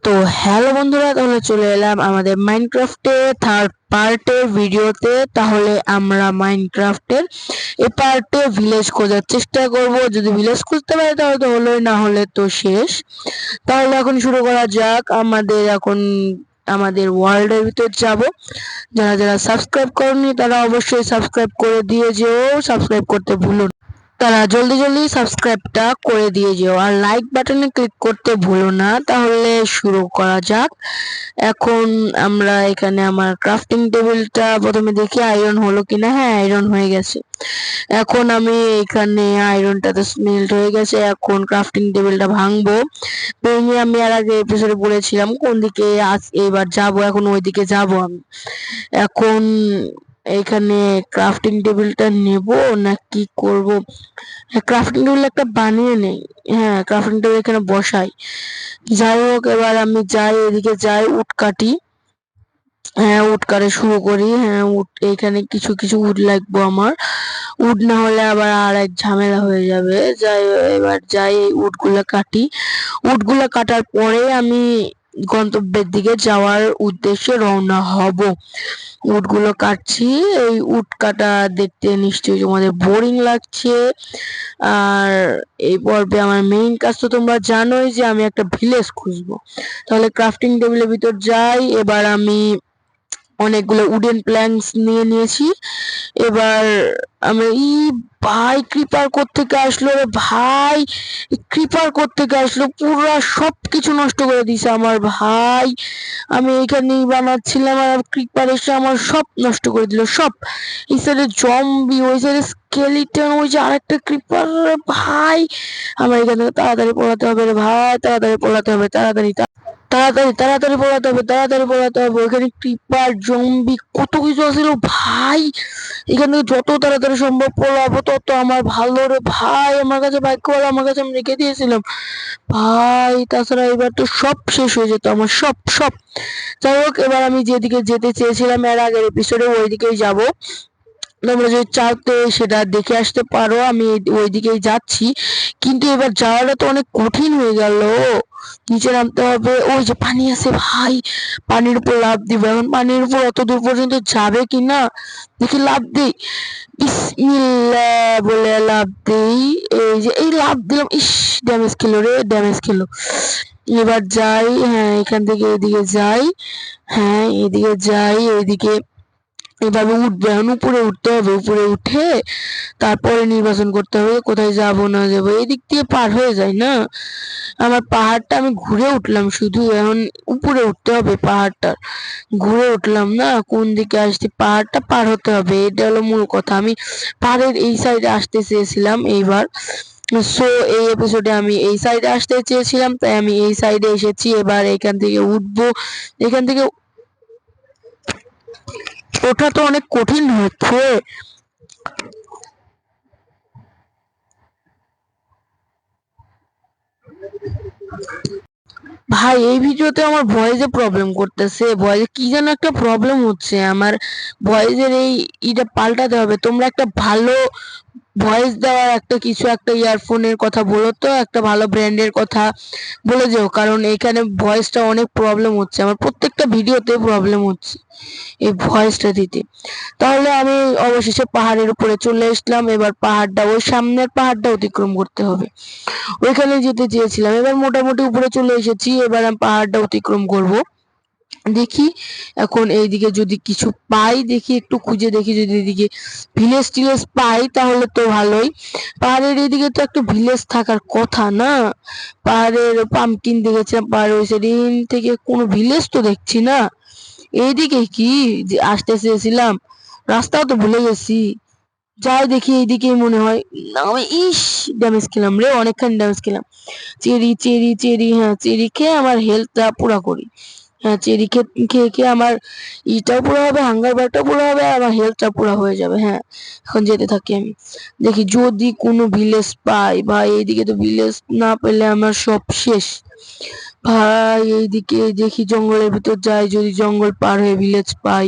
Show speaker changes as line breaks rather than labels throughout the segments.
তো হ্যালো বন্ধুরা, তাহলে চলে এলাম আমাদের মাইনক্রাফটে থার্ড পার্টের ভিডিওতে। তাহলে আমরা মাইনক্রাফটের এই পার্টে ভিলেজ খোঁজার চেষ্টা করব। যদি ভিলেজ খুঁজতে পারি তাহলে তো হলোই, না হলে তো শেষ। তাহলে এখন শুরু করা যাক। আমাদের ওয়ার্ল্ডের ভিতর যাব। যারা যারা সাবস্ক্রাইব করেনি তারা অবশ্যই সাবস্ক্রাইব করে দিয়ে যেও, সাবস্ক্রাইব করতে ভুলো না। তারা জলদি জলদি সাবস্ক্রাইবটা করে দিয়ে যেও আর লাইক বাটনে ক্লিক করতে ভুলো না। তাহলে শুরু করা যাক। এখন আমরা এখানে আমার ক্রাফটিং টেবিলটা প্রথমে দেখি আয়রন হলো কিনা। হ্যাঁ, আয়রন হয়ে গেছে। এখন আমি এখানে আয়রনটাতে স্মেল্ট হয়ে গেছে। এখন ক্রাফটিং টেবিলটা ভাঙবো। ভেঙে আমি আর আগে এপিসোডে বলেছিলাম কোন দিকে এবার যাব। এখন ওই দিকে যাব আমি। এখন এখানে ক্রাফটিং টেবিলটা নেব না কি করব? হ্যাঁ, ক্রাফটিং টেবিল একটা বানিয়ে নেই। হ্যাঁ, ক্রাফটিং টেবিল এখানে বসাই। যাই হোক, এবার আমি যাই, এদিকে যাই, উড কাটি। হ্যাঁ, উড কাটা শুরু করি। হ্যাঁ, উড এখানে কিছু কিছু উড লাগবে আমার। উড না হলে আবার আর এক ঝামেলা হয়ে যাবে। যাই, এবার যাই, এই উডগুলো কাটি। উডগুলো কাটার পরে আমি গন্তব্যের দিকে যাওয়ার উদ্দেশ্যে রওনা হব। উটগুলো কাটছি। এই উট কাটা দেখতে নিশ্চয়ই তোমাদের বোরিং লাগছে। আর এই পর্বে আমার মেইন কাজ তো তোমরা জানোই যে আমি একটা ভিলেজ খুঁজবো। তাহলে ক্রাফটিং টেবিলের ভিতর যাই। এবার আমি অনেকগুলো উডেন প্ল্যাঙ্কস নিয়ে নিয়েছি। এবার আমি ভাই, ক্রিপার কোত্থেকে আসলো রে ভাই! ক্রিপার কোত্থেকে আসলো? পুরা সবকিছু নষ্ট করে দিছে আমার ভাই। আমি এখানেই বানাচ্ছিলাম আর ক্রিপার এসে আমার সব নষ্ট করে দিল, সব। এই সাইডে জম্বি, ওই সাইডে স্কেলিটন, ওই যে আরেকটা ক্রিপার। ভাই, আমার এখান থেকে তাড়াতাড়ি পড়াতে হবে রে ভাই, তাড়াতাড়ি পড়াতে হবে, তাড়াতাড়ি তাড়াতাড়ি তাড়াতাড়ি পড়াতে হবে, তাড়াতাড়ি পড়াতে হবে। ওইখানে ক্রিপার, জম্বি, কত কিছু আছিল ভাই। এখান থেকে যত তাড়াতাড়ি সম্ভব পড়াবো তত আমার ভালো রে ভাই। আমার কাছে ভাগ্য ভালো, আমার কাছে আমি রেখে দিয়েছিলাম ভাই। তাছাড়া এবার তো সব শেষ হয়ে যেত আমার, সব সব। যাই হোক, এবার আমি যেদিকে যেতে চেয়েছিলাম এর আগের এপিসোডে, ওই দিকেই যাবো। তোমরা যদি চাও তো সেটা দেখে আসতে পারো। আমি ওই দিকেই যাচ্ছি, কিন্তু এবার যাওয়াটা তো অনেক কঠিন হয়ে গেল। নিচে নামতে হবে। ওই যে পানি আছে ভাই, পানির উপর লাফ দিব। এখন পানির উপর অত দূর পর্যন্ত যাবে কি না দেখি, লাফ দিই। বিসমিল্লাহ বলে লাফ দিই। এই যে এই লাফ দিলাম, ইস, ড্যামেজ খেলো রে, ড্যামেজ খেলো। এবার যাই। হ্যাঁ, এখান থেকে এদিকে যাই। হ্যাঁ, এদিকে যাই, এইদিকে এভাবে উঠবে। এখন উপরে উঠতে হবে। উপরে উঠে তারপরে নির্বাচন করতে হবে কোথায় যাব না যাব। এদিক দিয়ে পার হয়ে যায় না আমার পাহাড়টা। আমি ঘুরে উঠলাম শুধু। এখন উপরে উঠতে হবে পাহাড়টার। ঘুরে উঠলাম না, কোন দিকে আসছি? পাহাড়টা পার হতে হবে, এটা হলো মূল কথা। আমি পাহাড়ের এই সাইডে আসতে চেয়েছিলাম এইবার। সো এই এপিসোডে আমি এই সাইডে আসতে চেয়েছিলাম, তাই আমি এই সাইডে এসেছি। এবার এখান থেকে উঠবো। এখান থেকে ওঠা তো অনেক কঠিন হচ্ছে ভাই। এই ভিডিওতে আমার ভয়েসে প্রবলেম করতেছে। ভয়েসে কি যেন একটা প্রবলেম হচ্ছে আমার। ভয়েসের এইটা পাল্টাতে হবে। তোমরা একটা ভালো ভয়েস দেওয়ার একটা কিছু একটা ইয়ারফোনের কথা বলো তো, একটা ভালো ব্র্যান্ডের কথা বলে যেও, কারণ এখানে ভয়েসটা অনেক প্রবলেম হচ্ছে আমার। প্রত্যেকটা ভিডিওতে প্রবলেম হচ্ছে এই ভয়েসটা দিতে। তাহলে আমি অবশেষে পাহাড়ের উপরে চলে আসলাম। এবার পাহাড়টা, ওই সামনের পাহাড়টা অতিক্রম করতে হবে। ওইখানে যেতে চেয়েছিলাম। এবার মোটামুটি উপরে চলে এসেছি। এবার আমি পাহাড়টা অতিক্রম করব। দেখি এখন এইদিকে যদি কিছু পাই, দেখি একটু খুঁজে দেখি, যদি এদিকে ভিলেজ টিলেজ পাই তাহলে তো ভালোই। পাহাড়ের এদিকে তো একটা ভিলেজ থাকার কথা না? পাহাড়ের পাম্পকিন দেখেছিলাম, পাহাড়ের ওই সাইড থেকে কোনো ভিলেজ তো দেখছি না। এইদিকে কি যে আসতে চেয়েছিলাম, রাস্তাও তো ভুলে গেছি। যাই দেখি, এইদিকেই মনে হয়। না, আমি ইস, ড্যামেজ খেলাম রে, অনেকখানি ড্যামেজ খেলাম। চেরি চেরি চেরি, হ্যাঁ, চেরি খেয়ে আমার হেলথটা পুরা করি। হ্যাঁ, চেরি খেয়ে খেয়ে আমার ইটাও পুরো হবে, হাঙ্গার বারটাও পুরো হবে, আর আমার হেলথটা পুরো হয়ে যাবে। হ্যাঁ, এখন যেতে থাকি আমি। দেখি যদি কোনো ভিলেজ পাই। ভাই, এইদিকে তো ভিলেজ না পেলে আমার সব শেষ ভাই। এইদিকে দেখি জঙ্গলের ভিতর যাই, যদি জঙ্গল পার হয়ে ভিলেজ পাই।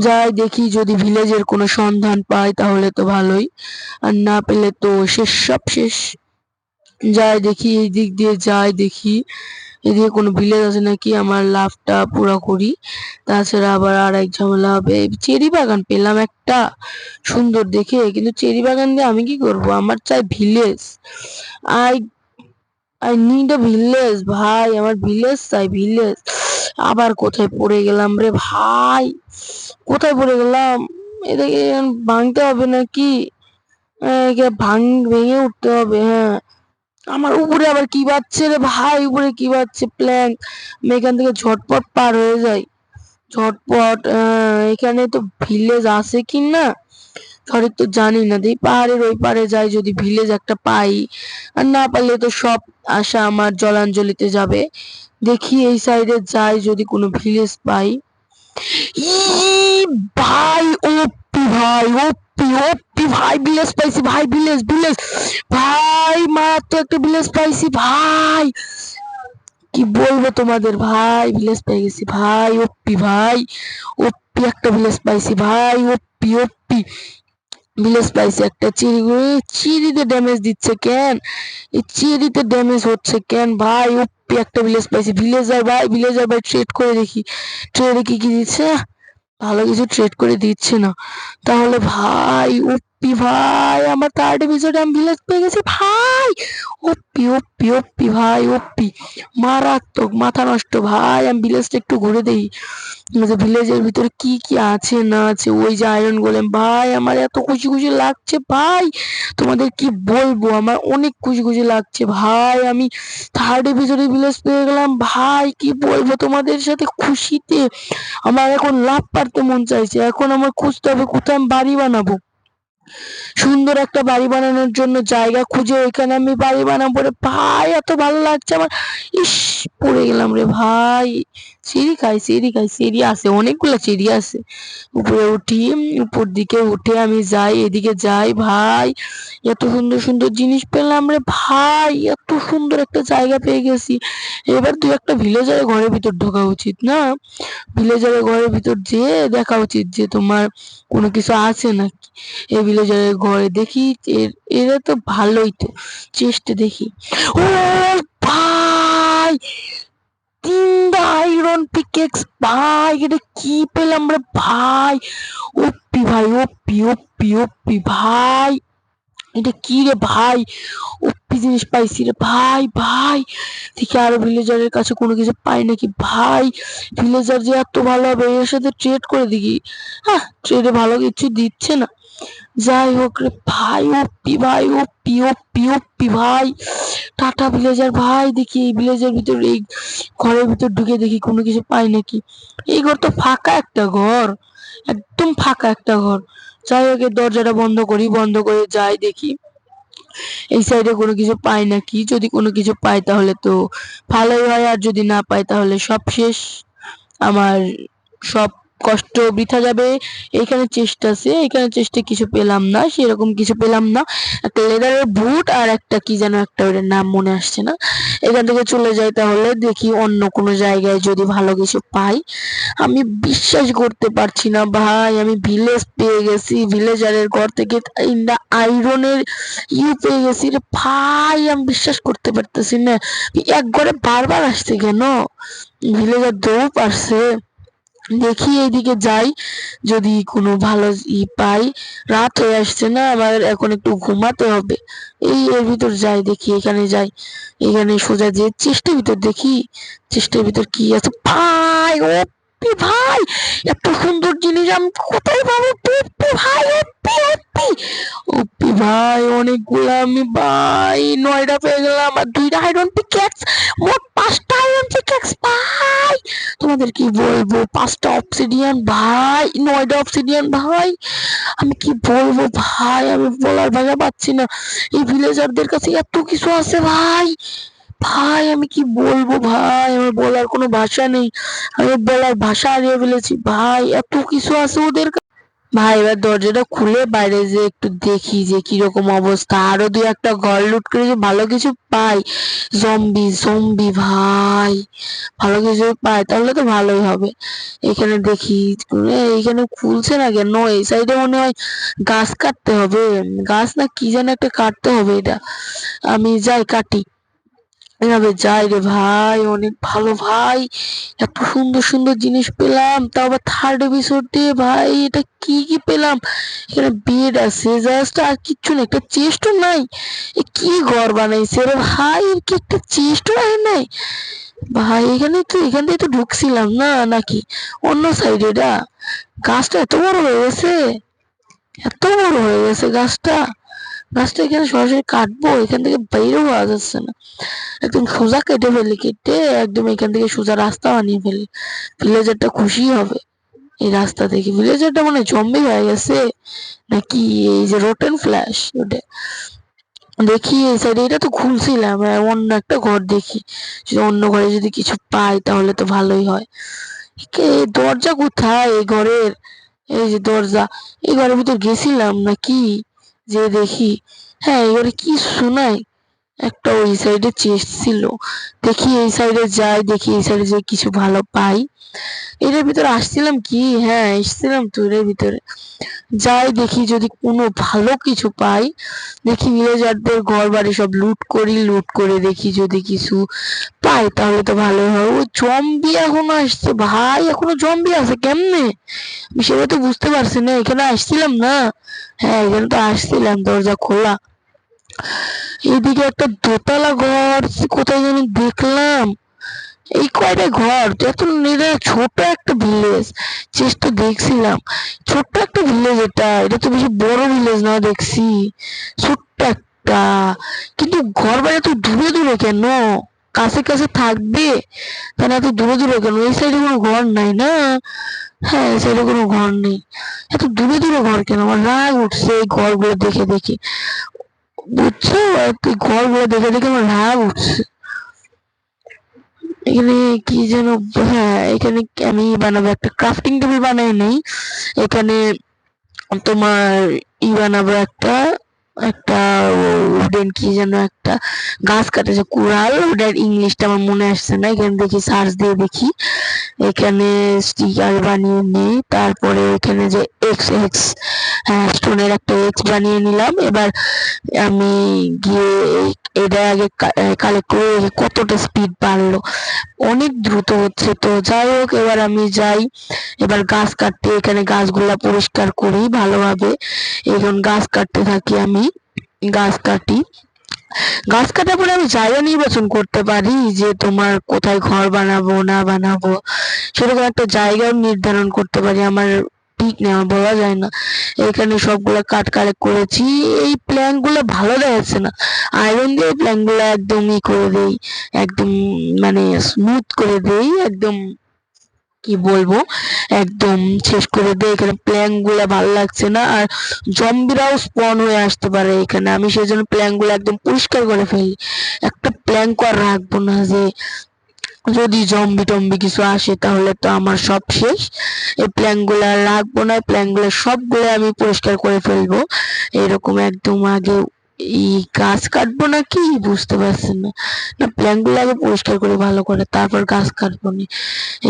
যাই দেখি, যদি ভিলেজের কোনো সন্ধান পাই তাহলে তো ভালোই, আর না পেলে তো শেষ, সব শেষ। যাই দেখি, এই দিক দিয়ে যাই দেখি। এদিকে কোনো ভিলেজ আছে নাকি আমার লাভটা পুরো করি। তাছাড়া আবার আর এক ঝামেলা হবে। চেরি বাগান পেলাম একটা সুন্দর দেখে, কিন্তু চেরি বাগান দিয়ে আমি কি করব? আমার চাই village. I I need a village ভাই, আমার ভিলেজ চাই, ভিলেজ। আবার কোথায় পড়ে গেলাম রে ভাই, কোথায় পড়ে গেলাম? এটাকে ভাঙতে হবে নাকি? একে ভেঙে উঠতে হবে। হ্যাঁ, আমার উপরে আবার কি বাজছে রে ভাই, উপরে কি বাজছে? প্ল্যাঙ্ক। আমি এখান থেকে ঝটপট পার হয়ে যাই, ঝটপট। এখানে তো ভিলেজ আছে কি না সঠিক তো জানি না। দেখি পাহাড়ের ওই পারে যাই, যদি ভিলেজ একটা পাই। আর না পারলে তো সব আশা আমার জলাঞ্জলিতে যাবে। দেখি এই সাইডে যাই, যদি কোনো ভিলেজ পাই। ই ভাই, ওপি ভাই, ওপি ওপি ভাই, ভিলেজ পাইছি ভাই, ভিলেজ ভিলেজ ভাই, মারাত্মক একটা ভিলেজ পাইছি ভাই। কি বলবো তোমাদের ভাই, ভিলেজ পেয়ে গেছি ভাই, ওপি ভাই, ওপি একটা ভিলেজ পাইছি ভাই, ওপি ওপি ভিলেজ পাইছি একটা। চিড়িতে ড্যামেজ দিচ্ছে কেন? এই চিড়িতে ড্যামেজ হচ্ছে কেন ভাই? ওপি একটা ভিলেজ পাইছি। ভিলেজার ভাই, ভিলেজার ভাই, ট্রেড করে দেখি, ট্রেডে কি কি দিচ্ছে। ভালো কিছু ট্রেড করে দিচ্ছে না। তাহলে ভাই, ওপি ভাই, আমার থার্ড এপিসোডে আমি ভিলেজ পেয়ে গেছি ভাই। ওপি ওপি ওপি ভাই, ওপি মারাত্মক, মাথা নষ্ট ভাই। আমি ভিলেজটা একটু ঘুরে দেই, ভিলেজের ভিতরে কি কি আছে না আছে। ওই যে আয়রন গোলেম ভাই, আমার এত খুশি খুশি লাগছে ভাই, তোমাদের কি বলবো, আমার অনেক খুশি খুশি লাগছে ভাই। আমি থার্ড এপিসোডে ভিলেজ পেয়ে গেলাম ভাই, কি বলবো তোমাদের সাথে খুশিতে। আমার এখন লাভ পারতে মন চাইছে। এখন আমার খুঁজতে হবে কোথায় আমি বাড়ি বানাবো, সুন্দর একটা বাড়ি বানানোর জন্য জায়গা খুঁজে ওইখানে আমি বাড়ি বানাবো রে ভাই। এত ভালো লাগছে আমার। ইস, পড়ে গেলাম রে ভাই। সিঁড়ি খাই, সিঁড়ি খাই, সিঁড়ি আছে, অনেকগুলো সিঁড়ি আছে। উপরে উঠি, উপর দিকে উঠে আমি যাই, এদিকে যাই ভাই। এত সুন্দর সুন্দর জিনিস পেলাম রে ভাই, এত সুন্দর একটা জায়গা পেয়ে গেছি। এবার তুই একটা ভিলেজারের ঘরের ভিতর ঢোকা উচিত না? ভিলেজারের ঘরের ভিতর যেয়ে দেখা উচিত যে তোমার কোনো কিছু আছে নাকি। এই ভিলেজারের ঘরে দেখি, এরা তো ভালোই তো, চেষ্টা দেখি। ও ভাই, তিনটা আয়রন পিকেক্স ভাই, এটা কি পেলাম রে ভাই? ওপি ভাই, ওপি ওপি ওপি ভাই, এটা কি রে ভাই? ওপি জিনিস পাইছি রে ভাই। ভাই দেখি আরো ভিলেজারের কাছে কোনো কিছু পাই নাকি ভাই। ভিলেজার যে এত ভালো হবে, এর সাথে ট্রেড করে দেখি। হ্যাঁ, ট্রেডে ভালো কিছু দিচ্ছে না। যাই হোক রে ভাই, ওপি ভাই, ওপি ওপি ওপি ভাই, টাটা ভিলেজার ভাই। দেখি এই ভিলেজের ভিতর, এই ঘরের ভিতর ঢুকে দেখি কোনো কিছু পাই নাকি। এই ঘর তো ফাঁকা একটা ঘর, একদম ফাঁকা একটা ঘর। যাই হোক, দরজাটা বন্ধ করি, বন্ধ করে যাই দেখি এই সাইডে কোনো কিছু পাই নাকি। যদি কোনো কিছু পাই তাহলে তো ভালোই হয়, আর যদি না পাই তাহলে সব শেষ, আমার সব কষ্ট বৃথা যাবে। এইখানে চেস্ট আছে, এখানে চেস্টে কিছু পেলাম না, সেরকম কিছু পেলাম না। একটা লেদারের বুট আর একটা কি যেন একটা, ওটার নাম মনে আসছে না। এখান থেকে চলে যাই, তাহলে দেখি অন্য কোনো জায়গায় যদি ভালো কিছু পাই। আমি বিশ্বাস করতে পারছি না ভাই, আমি ভিলেজ পেয়ে গেছি, ভিলেজারের ঘর থেকে আয়রনের পেয়ে গেছি রে ভাই। আমি বিশ্বাস করতে পারতেছি না, এক ঘরে বারবার আসছে কেন? ভিলেজার দৌড় পারছে। দেখি এইদিকে যাই, যদি কোনো ভালো পাই। রাত হয়ে আসছে না, আমার এখন একটু ঘুমাতে হবে। এর ভিতর যাই, দেখি এখানে যাই, এখানে সোজা যে চেষ্টার ভিতর দেখি, চেষ্টার ভিতর কি আছে ভাই। ওপি ভাই, এত সুন্দর জিনিস আমি কোথায় পাবো? ওপি ভাই, ওপি ওপি ওপি ভাই, অনেকগুলো আমি ভাই 9টা পেয়ে গেলাম, আর 2টা আয়রন পিকেক্স, মোট 5টা আয়রন পিকেক্স ভাই। তোমাদের কি বলবো, 5টা অবসিডিয়ান ভাই, 9টা অবসিডিয়ান ভাই। আমি কি বলবো ভাই, আমি বলার ভাষা পাচ্ছি না। এই ভিলেজারদের কাছে এত কিছু আছে ভাই। ভাই আমি কি বলবো ভাই, আমার বলার কোনো ভাষা নেই। আমি বলার ভাষা হারিয়ে ফেলেছি ভাই, এত কিছু আছে ওদের কাছে। ভাই এবার দরজাটা খুলে বাইরে যে একটু দেখি যে কিরকম অবস্থা, আরো 2-1টা ঘর লুট করে যে ভালো কিছু পাই। জম্বি জম্বি ভাই, ভালো কিছু পাই তাহলে তো ভালোই হবে। এখানে দেখি, এইখানে খুলছে না কেন? এই সাইডে মনে হয় গাছ কাটতে হবে, গাছ না কি যেন একটা কাটতে হবে। এটা আমি যাই কাটি। এভাবে যাই রে ভাই, অনেক ভালো ভাই, এত সুন্দর সুন্দর জিনিস পেলাম, তাও আবার থার্ড এপিসোড দিয়ে ভাই। এটা কি কি পেলাম, এখানে বেড আছে জাস্ট, আর কিচ্ছু না, একটা চেস্টও নাই। এ কি ঘর বানাইছে রে ভাই, এর কি একটা চেস্টও রাখে নাই ভাই। এখান দিয়ে তো ঢুকছিলাম না নাকি অন্য সাইডে? এটা গাছটা এত বড় হয়ে গেছে, এত বড় হয়ে গেছে গাছটা। গাছটা এখানে সরাসরি কাটবো, এখান থেকে বাইরেও হওয়া যাচ্ছে না। একদম সোজা কেটে ফেলি, কেটে একদম এখান থেকে সোজা রাস্তা বানিয়ে ফেলি। ভিলেজারটা খুশি হবে এই রাস্তা দেখে। ভিলেজারটা মানে জম্বি হয়ে গেছে নাকি এই যে রোটেন ফ্ল্যাশ ওটা। দেখি এই সাইডে, এটা তো খুলছিলাম, অন্য একটা ঘর দেখি, যদি অন্য ঘরে যদি কিছু পাই তাহলে তো ভালোই হয়। দরজা কোথায় এই ঘরের? এই যে দরজা, এই ঘরের ভিতর গেছিলাম নাকি? যে দেখি, হ্যাঁ এই ঘরে কি শোনাই, একটা ওই সাইডে চেস্ট ছিল। দেখি এই সাইডে যাই, দেখি এই সাইডে যে কিছু ভালো পাই। এটার ভিতরে আসছিলাম কি, হ্যাঁ এসছিলাম তো এর ভিতরে। যাই দেখি যদি কোনো ভালো কিছু পাই। দেখি ভিলেজারদের ঘর বাড়ি সব লুট করি, লুট করে দেখি যদি কিছু পাই তাহলে তো ভালো হয়। ও জম্বি এখনো আসছে ভাই, এখনো জম্বি আছে কেমনে? আমি সেটা তো বুঝতে পারছি না, এখানে আসছিলাম না। হ্যাঁ এখানে তো আসছিলাম, দরজা খোলা। এইদিকে একটা দোতলা ঘর কোথায় জানি দেখলাম। এই কয়টা ঘর, এত ছোট একটা ভিলেজ। চেষ্টা দেখছিলাম, ছোট্ট একটা ভিলেজ, এটা তো বেশি বড় ভিলেজ না দেখছি, ছোট্ট একটা। কিন্তু ঘর বাড়ি এত দূরে দূরে কেন? কাছে কাছে থাকবে, তাহলে এত দূরে দূরে কেন? এই সাইডে কোনো ঘর নাই না? হ্যাঁ এই সাইডে কোনো ঘর নেই, এত দূরে দূরে ঘর কেন? আমার রাগ উঠছে এই ঘরগুলো দেখে দেখে, বুঝছো? এই ঘরগুলো দেখে দেখে আমার রাগ উঠছে। এখানে কি যেন, হ্যাঁ এখানে আমি বানাবো একটা ক্রাফটিং টেবিল বানাই নেই। এখানে তোমার বানাবো একটা, একটা উডেন কি যেন একটা গাছ কাটে যে কুড়াল, ওটার ইংলিশটা আমার মনে আসছে না। এখানে দেখি সার্চ দিয়ে দেখি, এখানে স্টিকার বানিয়ে নিই, তারপরে এখানে যে এক্স এক্স, হ্যাঁ স্টোনের একটা এক্স বানিয়ে নিলাম। এবার আমি গিয়ে এটা আগে কালেক্ট করে, কতটা স্পিড বাড়লো, অনেক দ্রুত হচ্ছে। তো যাই হোক, এবার আমি যাই, এবার গাছ কাটতে, এখানে গাছগুলা পরিষ্কার করি ভালোভাবে। এখন গাছ কাটতে থাকি আমি, গাছ কাটি। গাছ কাটার পরে আমি জায়গা নির্বাচন করতে পারি যে তোমার কোথায় ঘর বানাবো না বানাবো, সেরকম একটা জায়গাও নির্ধারণ করতে পারি। আমার ঠিক নেই, আমার বলা যায় না। এখানে সবগুলো কাঠ কালেক্ট করেছি। এই প্ল্যাঙ্ক গুলো ভালো দেখাচ্ছে না, আয়রন দিয়ে প্ল্যাঙ্ক গুলো একদম করে দেই, একদম মানে স্মুথ করে দেই, একদম কি বলবো, একদম শেষ করে দেয়। এখানে প্ল্যাঙ্ক গুলা ভালো লাগছে না, আর জম্বিরাও স্পন হয়ে আসতে পারে এখানে। আমি সেই জন্য প্ল্যাঙ্ক গুলো একদম পরিষ্কার করে ফেলি, একটা প্ল্যাঙ্ক আর রাখবো না যে যদি জম্বি টম্বি কিছু আসে তাহলে তো আমার সব শেষ। এই প্ল্যাঙ্ক গুলা রাখবো না, প্ল্যাঙ্ক গুলো সবগুলো আমি পরিষ্কার করে ফেলবো। এরকম একদম আগে এই গাছ কাটবো নাকি বুঝতে পারছি না, না প্ল্যাঙ্ক গুলো আগে পরিষ্কার করে ভালো করে তারপর গাছ কাটবো নি।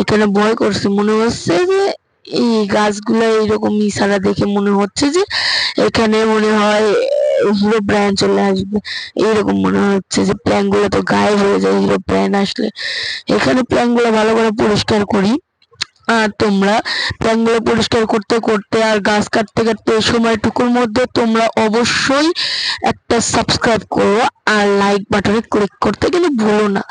এখানে ভয় করছে, মনে হচ্ছে যে এই গাছগুলো এইরকম ইশারা দেখে মনে হচ্ছে যে এখানে মনে হয় হিরো ব্র্যান্ড চলে আসবে, এইরকম মনে হচ্ছে যে প্ল্যাঙ্ক গুলো তো গায়েব হয়ে যায় হিরো ব্র্যান্ড আসলে। এখানে প্ল্যাঙ্ক গুলো ভালো করে পরিষ্কার করি। আর তোমরা প্ল্যাঙ্ক গুলো পরিষ্কার করতে করতে আর গাছ কাটতে কাটতে এই সময়টুকুর মধ্যে তোমরা অবশ্যই একটা সাবস্ক্রাইব করো আর লাইক বাটনে ক্লিক করতে কিন্তু ভুলো না।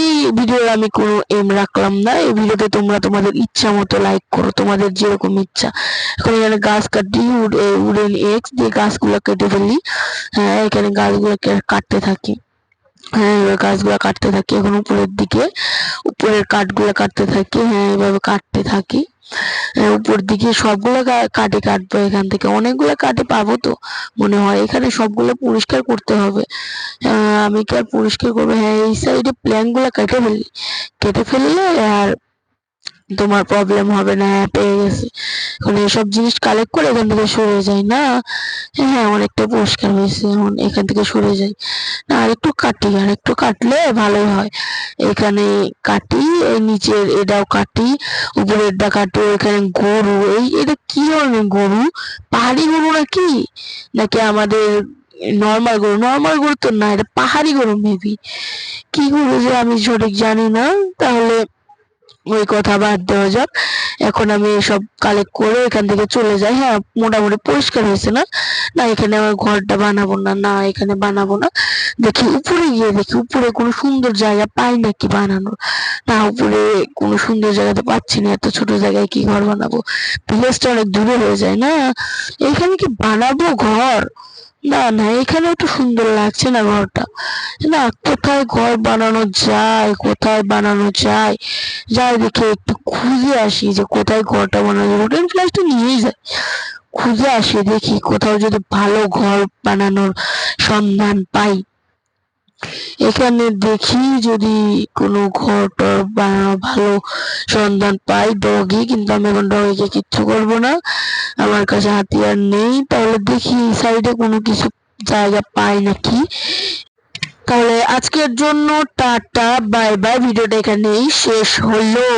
এই ভিডিওর আমি কোনো এম রাখলাম না, এই ভিডিওতে তোমরা তোমাদের ইচ্ছা মতো লাইক করো, তোমাদের যেরকম ইচ্ছা। এখন এখানে গাছ কাটি, উডেন এক্স দিয়ে গাছগুলো কেটে ফেলি। হ্যাঁ এখানে গাছগুলো কাটতে থাকি, হ্যাঁ এবার গাছগুলো কাটতে থাকি। এখন উপরের দিকে উপরের কাঠগুলো কাটতে থাকি, হ্যাঁ এভাবে কাটতে থাকি। উপর দিকে সবগুলো কাটে কাটবো, এখান থেকে অনেকগুলো কাটে পাবো তো মনে হয়। এখানে সবগুলো পরিষ্কার করতে হবে, আমি কি আর পরিষ্কার করবো? হ্যাঁ এই সাইডে প্ল্যাঙ্ক গুলো কেটে ফেলি, কেটে ফেললে আর তোমার প্রবলেম হবে না। হ্যাঁ পেয়ে গেছি, এখন এসব জিনিস কালেক্ট করে এখান থেকে সরে যাই না। হ্যাঁ অনেকটা পরিষ্কার হয়েছে, এখন এখান থেকে সরে যাই না, আর একটু কাটি, আর একটু কাটলে ভালোই হয়। এখানে কাটি, এই নিচের এটাও কাটি, উপরেরটা কাটি। এখানে গরু, এটা কি ধরনের গরু? পাহাড়ি গরু নাকি, নাকি আমাদের নর্মাল গরু তো না, এটা পাহাড়ি গরু মেবি। কি গরু যে আমি সঠিক জানি না। তাহলে ওই কথা বাদ দেওয়া যাক। এখন আমি সব কালেক্ট করে এখান থেকে চলে যাই। হ্যাঁ, মোটামুটি পরিষ্কার হয়েছে না? না, এখানে আমার ঘরটা বানাবো না। না, এখানে বানাবো না। দেখি উপরে গিয়ে দেখি উপরে কোনো সুন্দর জায়গা পাই নাকি বানানোর। না, উপরে কোনো সুন্দর জায়গা তো পাচ্ছি না। এত ছোট জায়গায় কি ঘর বানাবো? ভিলেজটা অনেক দূরে হয়ে যায় না? এখানে কি বানাবো ঘর? না না, এখানে একটু সুন্দর লাগছে না ঘরটা। না, কোথায় ঘর বানানো যায়, কোথায় বানানো যায়? যাই দেখি একটু খুঁজে আসি যে কোথায় ঘরটা বানানো যায়। রুটেন ফ্ল্যাশটা নিয়েই যায়, খুঁজে আসি দেখি কোথাও যদি ভালো ঘর বানানোর সন্ধান পাই। এখানে দেখি যদি কোনো ঘর টর বানানো ভালো সন্ধান পাই। ডগি, কিন্তু আমি এখন ডগিকে কিচ্ছু করবো না, আমার কাছে হাতিয়ার নেই। তাহলে দেখি সাইডে কোনো কিছু জায়গা পাই নাকি। তাহলে আজকের জন্য টাটা বাই বাই, ভিডিওটা এখানেই শেষ হলো।